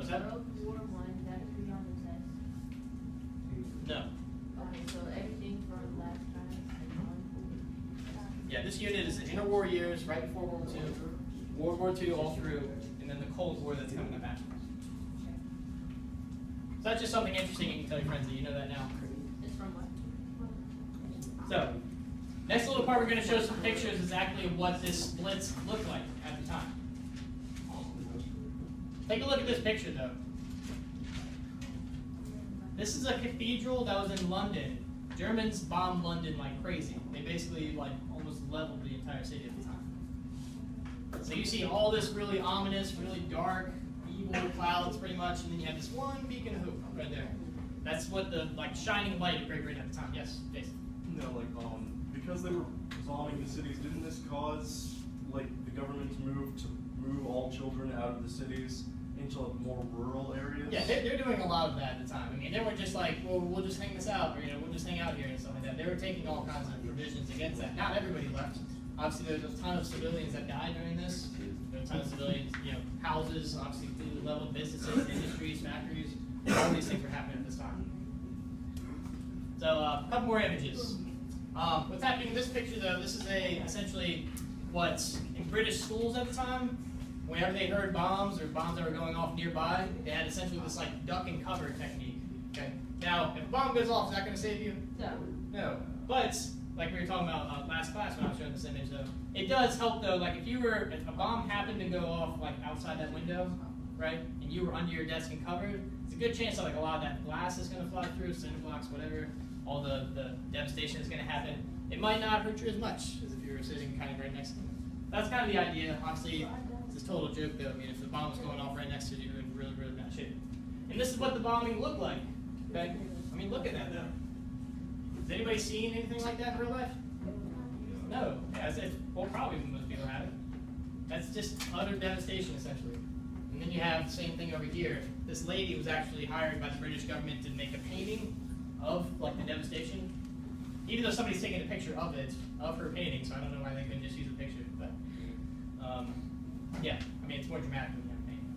What's that? World War I, that could be on the test. No. Okay, so everything from last time and on. Yeah, this unit is the interwar years, right before World War II, World War II all through, and then the Cold War that's coming up after. So that's just something interesting you can tell your friends that you know that now. It's from what? So, next little part we're going to show some pictures exactly of what this blitz looked like at the time. Take a look at this picture though. This is a cathedral that was in London. Germans bombed London like crazy. They basically like almost leveled the entire city at the time. So you see all this really ominous, really dark, evil clouds pretty much, and then you have this one beacon of hope right there. That's what the like shining light of Great Britain at the time. Yes, Jason. No, like because they were bombing the cities, didn't this cause like the government to move all children out of the cities into more rural areas? Yeah, they're doing a lot of that at the time. I mean, they weren't just like, well, we'll just hang this out, or we'll just hang out here and stuff like that. They were taking all kinds of provisions against that. Not everybody left. Obviously, there's a ton of civilians that died during this. There were a ton of civilians, houses, obviously, level businesses, industries, factories. All these things were happening at this time. So, a couple more images. What's happening in this picture, though, this is essentially what's in British schools at the time. Whenever they heard bombs or bombs that were going off nearby, they had essentially this like duck and cover technique. Okay. Now, if a bomb goes off, is that going to save you? No. No. But like we were talking about last class when I was showing this image, though, it does help though. Like if a bomb happened to go off like outside that window, right, and you were under your desk and covered, it's a good chance that like a lot of that glass is going to fly through, cinder blocks, whatever. All the devastation is going to happen. It might not hurt you as much as if you were sitting kind of right next to them. That's kind of the idea. Obviously, it's a total joke though. I mean, if the bomb was going off right next to you, you're in really, really bad shape. And this is what the bombing looked like. Okay? I mean, look at that though. Has anybody seen anything like that in real life? No. Well, probably most people have it. That's just utter devastation, essentially. And then you have the same thing over here. This lady was actually hired by the British government to make a painting of like the devastation. Even though somebody's taking a picture of it, of her painting, so I don't know why they couldn't just use a picture. But yeah, I mean it's more dramatic than you have a painting.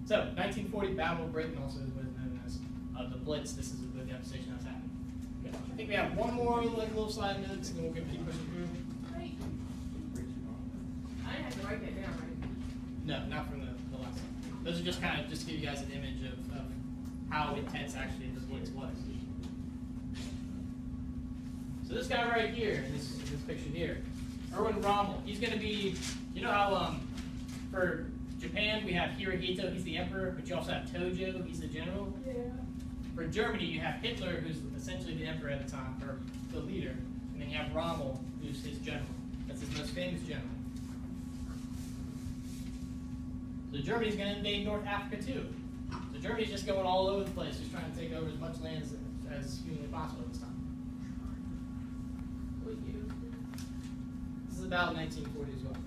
So 1940 Battle of Britain also is what is known as the Blitz. This is the devastation that's happening. Okay. I think we have one more little slide notes, and then we'll keep pushing through. Right. I didn't have to write that down, right? No, not from the last one. Those are just kind of just to give you guys an image of how intense actually the Blitz was. So this guy right here, in this picture here, Erwin Rommel, he's going to be, you know how for Japan we have Hirohito, he's the emperor, but you also have Tojo, he's the general. Yeah. For Germany, you have Hitler, who's essentially the emperor at the time, or the leader, and then you have Rommel, who's his general. That's his most famous general. So Germany's going to invade North Africa too. So Germany's just going all over the place, just trying to take over as much land as humanly possible at this time. What year? This is about 1940 as well.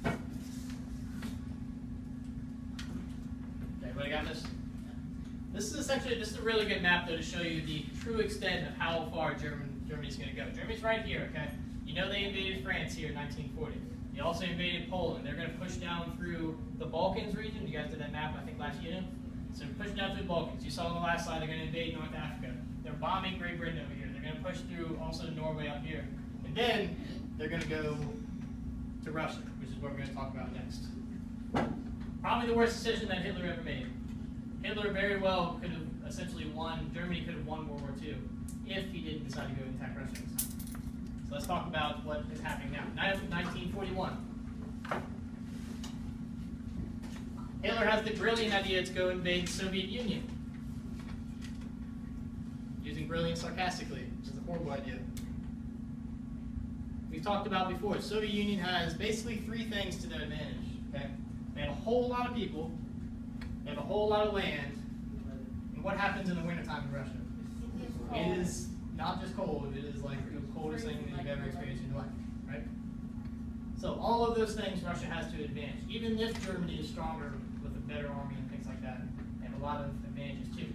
Okay, everybody got this? This is a really good map though to show you the true extent of how far Germany's going to go. Germany's right here, okay? You know they invaded France here in 1940. They also invaded Poland. They're going to push down through the Balkans region. You guys did that map, I think, last unit. So they're pushing down through the Balkans. You saw on the last slide, they're going to invade North Africa. They're bombing Great Britain over here. They're going to push through also Norway up here. And then they're going to go to Russia, which is what we're going to talk about next. Probably the worst decision that Hitler ever made. Hitler very well could have essentially won, Germany could have won World War II if he didn't decide to go attack Russia. So let's talk about what is happening now. 1941. Hitler has the brilliant idea to go invade the Soviet Union. Using brilliant sarcastically, which is a horrible idea. We've talked about before, the Soviet Union has basically three things to their advantage. Okay? They have a whole lot of people, they have a whole lot of land, and what happens in the wintertime in Russia? It is not just cold, it is like the coldest thing that you've ever experienced in your life, right? So all of those things Russia has to advantage. Even if Germany is stronger with a better army and things like that, they have a lot of advantages too.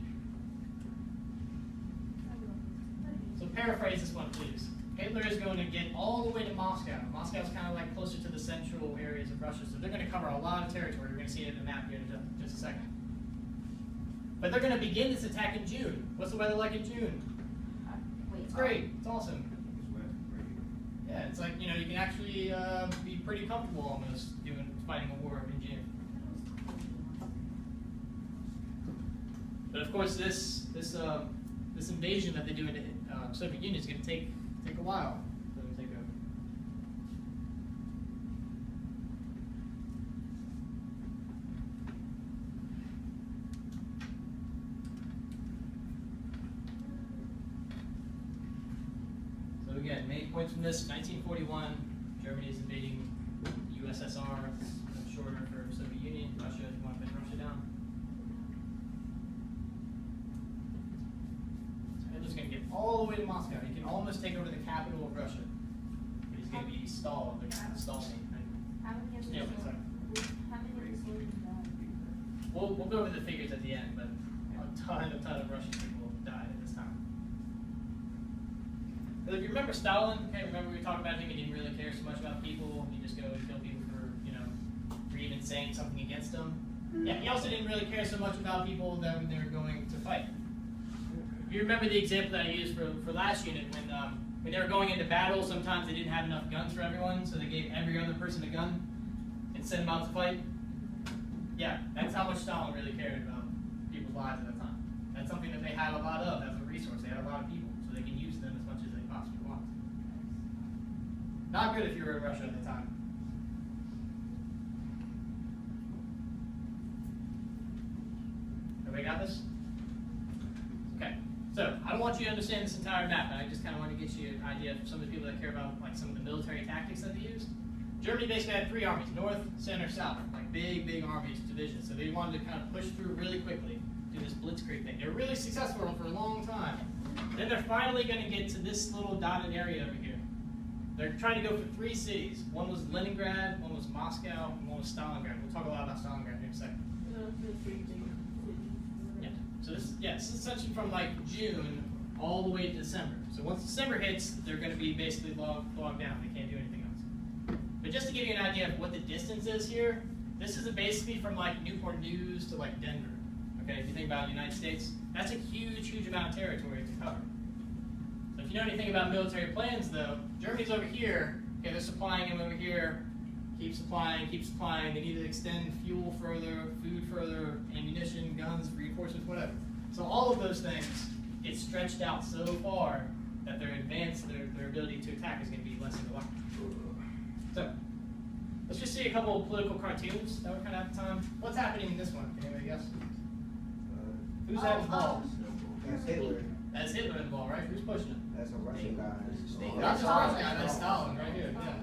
So paraphrase this one, please. Hitler is going to get all the way to Moscow. Moscow's kind of like closer to the central areas of Russia, so they're going to cover a lot of territory. We're going to see it in the map here in just a second. But they're going to begin this attack in June. What's the weather like in June? It's great. It's awesome. Yeah, it's like, you know, you can actually be pretty comfortable almost fighting a war in June. But of course, this invasion that they do into Soviet Union is going to take a while for them to take over. So again, main points from this: 1941, Germany is invading USSR. That's shorter for Soviet Union. Russia, you want to pin Russia down. Hitler's going to get all the way to Moscow. He can almost take over the capital of Russia. But he's going to be stalled. They're going to stall me. How many of the soldiers died? We'll go over the figures at the end, but a ton of Russian people died at this time. But if you remember Stalin, okay, remember we talked about him, he didn't really care so much about people. He just go and kill people for even saying something against them. Yeah, he also didn't really care so much about people that when they were going to fight. You remember the example that I used for last unit when they were going into battle, sometimes they didn't have enough guns for everyone, so they gave every other person a gun and sent them out to fight? Yeah, that's how much Stalin really cared about people's lives at that time. That's something that they had a lot of, that's a resource. They had a lot of people, so they can use them as much as they possibly want. Not good if you were in Russia at the time. Everybody got this? Okay. So, I don't want you to understand this entire map, but I just kind of want to get you an idea of some of the people that care about like some of the military tactics that they used. Germany basically had three armies: north, center, south, like big armies, divisions. So they wanted to kind of push through really quickly, do this blitzkrieg thing. They were really successful for a long time. Then they're finally going to get to this little dotted area over here. They're trying to go for three cities. One was Leningrad, one was Moscow, and one was Stalingrad. We'll talk a lot about Stalingrad in a second. So this is essentially from like June all the way to December. So once December hits, they're going to be basically logged down. They can't do anything else. But just to give you an idea of what the distance is here, this is basically from like Newport News to like Denver. Okay, if you think about the United States, that's a huge amount of territory to cover. So if you know anything about military plans, though, Germany's over here. Okay, they're supplying them over here. Keep supplying. They need to extend fuel further, food further, ammunition, guns, reinforcements, whatever. So all of those things get stretched out so far that their ability to attack is going to be less and less. So let's just see a couple of political cartoons that were kind of at the time. What's happening in this one? Can anybody guess? Who's that involved? That's Hitler. That's Hitler involved, right? Who's pushing it? That's a Russian guy. Not just a Russian guy, that's Stalin right here. Yeah.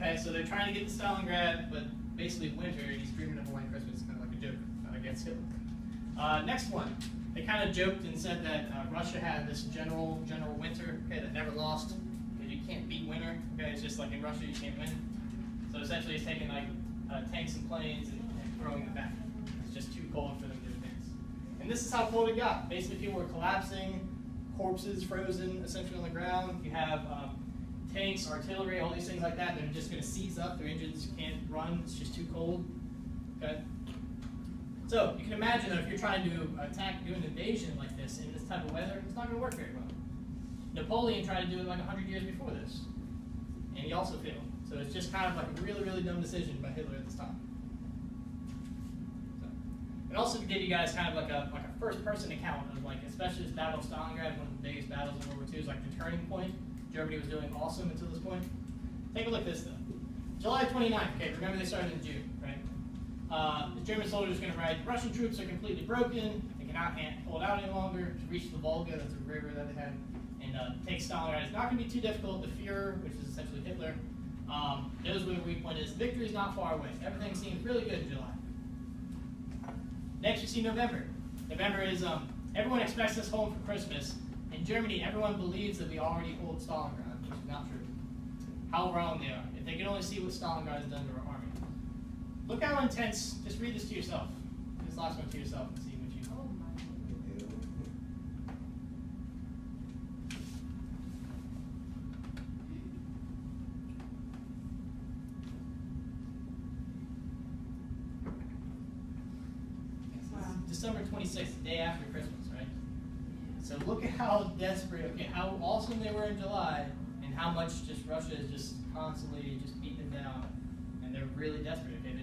Okay, so they're trying to get to Stalingrad, but basically winter, and he's dreaming of a white Christmas. It's kind of like a joke against Hitler. Next one, they kind of joked and said that Russia had this general winter, okay, that never lost, because you can't beat winter. Okay, it's just like in Russia you can't win. So essentially, it's taking like tanks and planes and throwing them back. It's just too cold for them to advance. And this is how cold it got. Basically, people were collapsing, corpses frozen essentially on the ground. You have tanks, artillery, all these things like that, they're just going to seize up. Their engines can't run. It's just too cold. Okay. So you can imagine that if you're trying to do an invasion like this in this type of weather, it's not going to work very well. Napoleon tried to do it like 100 years before this, and he also failed. So it's just kind of like a really dumb decision by Hitler at this time. So, and also to give you guys kind of like a first-person account of like, especially this Battle of Stalingrad, one of the biggest battles in World War II, is like the turning point. Germany was doing awesome until this point. Take a look at this though. July 29th, okay, remember they started in June, right? The German soldiers are going to write, Russian troops are completely broken, they cannot hold out any longer to reach the Volga, that's a river that they had, and take Stalingrad. It's not going to be too difficult. The Führer, which is essentially Hitler, knows where the weak point is. Victory is not far away. Everything seems really good in July. Next, you see November. November is, everyone expects us home for Christmas. In Germany, everyone believes that we already hold Stalingrad, which is not true. How wrong they are. If they could only see what Stalingrad has done to our army. Look how intense, just read this to yourself. This last one to yourself and see what you know. December 26th, the day after Christmas, right? So look at how desperate, okay, how awesome they were in July, and how much just Russia is just constantly just beating them down, and they're really desperate. Okay,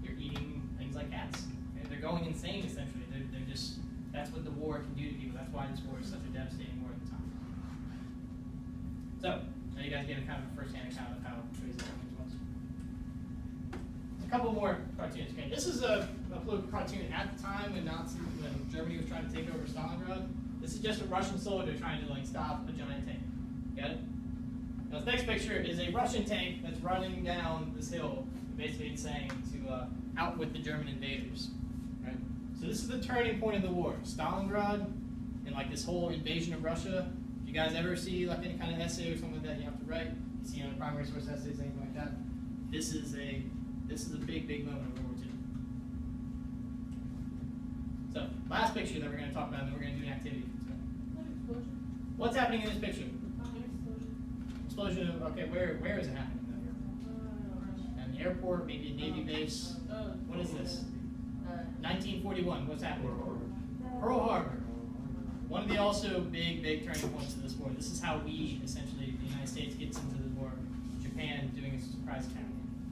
they're eating things like cats. Okay? They're going insane essentially. They're just, that's what the war can do to people. That's why this war is such a devastating war at the time. So now you guys get a kind of a first-hand account of how crazy that was. A couple more cartoons. Okay, this is a political cartoon at the time when Germany was trying to take over Stalingrad. This is just a Russian soldier trying to like stop a giant tank. Got it? Now this next picture is a Russian tank that's running down this hill. Basically, it's saying to outwit the German invaders. Right? So this is the turning point of the war. Stalingrad and like this whole invasion of Russia. If you guys ever see like any kind of essay or something like that, you have to write. You see on the primary source essays, anything like that. This is a big, big moment of World War II. So, last picture that we're going to talk about, and then we're going to do an activity. What's happening in this picture? Explosion of, okay, where is it happening though? At an airport, maybe a Navy base. What is this? 1941, what's happening? Pearl Harbor. One of the also big, big turning points of this war. This is how we, essentially, the United States gets into the war. Japan doing a surprise attack.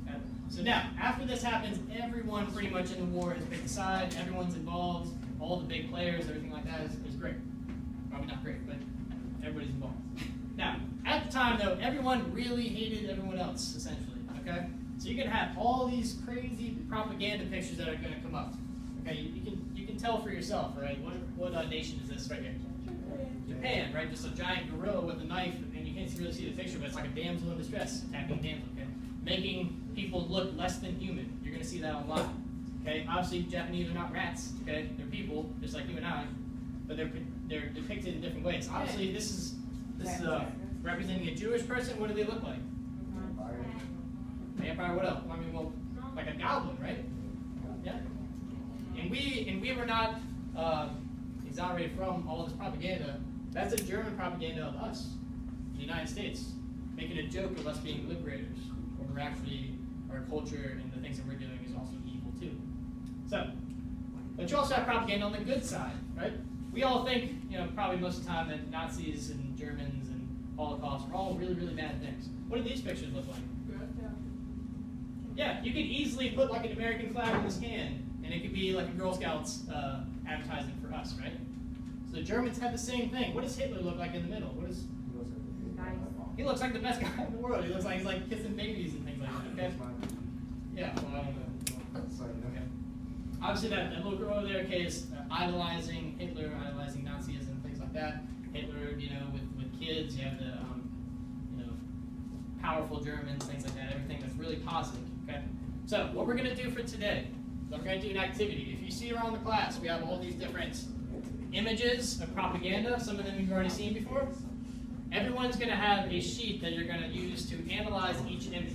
Okay? So now, after this happens, everyone pretty much in the war has picked a side, everyone's involved, all the big players, everything like that is great. Probably not great, but everybody's involved. Now, at the time though, everyone really hated everyone else, essentially, okay? So you can have all these crazy propaganda pictures that are gonna come up. Okay, you can tell for yourself, right? What nation is this right here? Japan, right? Just a giant gorilla with a knife, and you can't really see the picture, but it's like a damsel in distress, attacking a damsel, okay? Making people look less than human. You're gonna see that a lot. Okay, obviously Japanese are not rats, okay? They're people, just like you and I, but they're depicted in different ways. Obviously this is representing a Jewish person. What do they look like? Vampire, what else? I mean, well, like a goblin, right? Yeah. And we were not exonerated from all this propaganda. That's a German propaganda of us, the United States, making a joke of us being liberators, when we're actually, our culture and the things that we're doing is also evil too. So, but you also have propaganda on the good side, right? We all think, probably most of the time that Nazis and Germans and Holocaust are all really, really bad things. What do these pictures look like? Yeah, you could easily put like an American flag in this can, and it could be like a Girl Scouts advertising for us, right? So the Germans had the same thing. What does Hitler look like in the middle? What is? He looks like the best guy in the world. He looks like he's like kissing babies and things like that. Okay? Yeah, well, I don't know. Okay. Obviously, that little girl over there, okay, is idolizing Hitler, idolizing Nazism, things like that. Hitler, with kids, you have the powerful Germans, things like that. Everything that's really positive. Okay. So what we're going to do for today, we're going to do an activity. If you see around the class, we have all these different images of propaganda. Some of them you've already seen before. Everyone's going to have a sheet that you're going to use to analyze each image.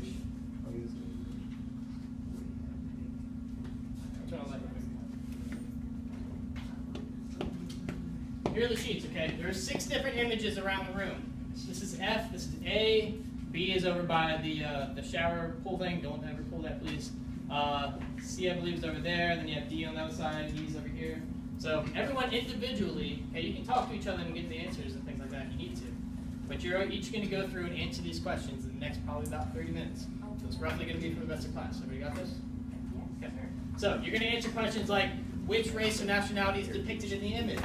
Here are the sheets, okay? There are 6 different images around the room. This is F, this is A, B is over by the shower pool thing. Don't ever pull that, please. C, I believe, is over there. Then you have D on the other side, E's over here. So everyone individually, okay, you can talk to each other and get the answers and things like that if you need to. But you're each going to go through and answer these questions in the next probably about 30 minutes. So it's roughly going to be for the rest of class. Everybody got this? Okay. So you're going to answer questions like, which race or nationality is depicted in the image?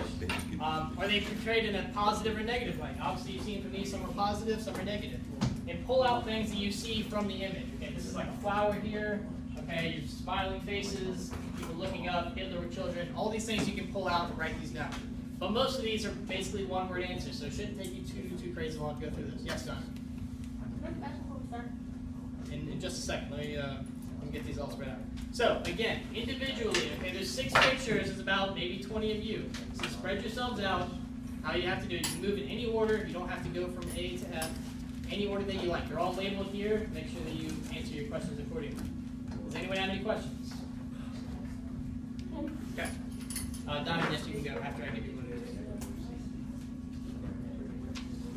Are they portrayed in a positive or negative light? Obviously, you've seen from me, some are positive, some are negative. And pull out things that you see from the image. Okay, this is like a flower here. Okay, your smiling faces, people looking up, Hitler with children. All these things you can pull out and write these down. But most of these are basically one-word answers, so it shouldn't take you too crazy long to go through this. Yes, Don? In just a second, let me get these all spread out. So again, individually, okay, there's 6 pictures. It's about maybe 20 of you. So spread yourselves out. How you have to do it, you can move in any order. You don't have to go from A to F. Any order that you like. They're all labeled here. Make sure that you answer your questions accordingly. Does anyone have any questions? Okay. Donna, yes, you can go after I give you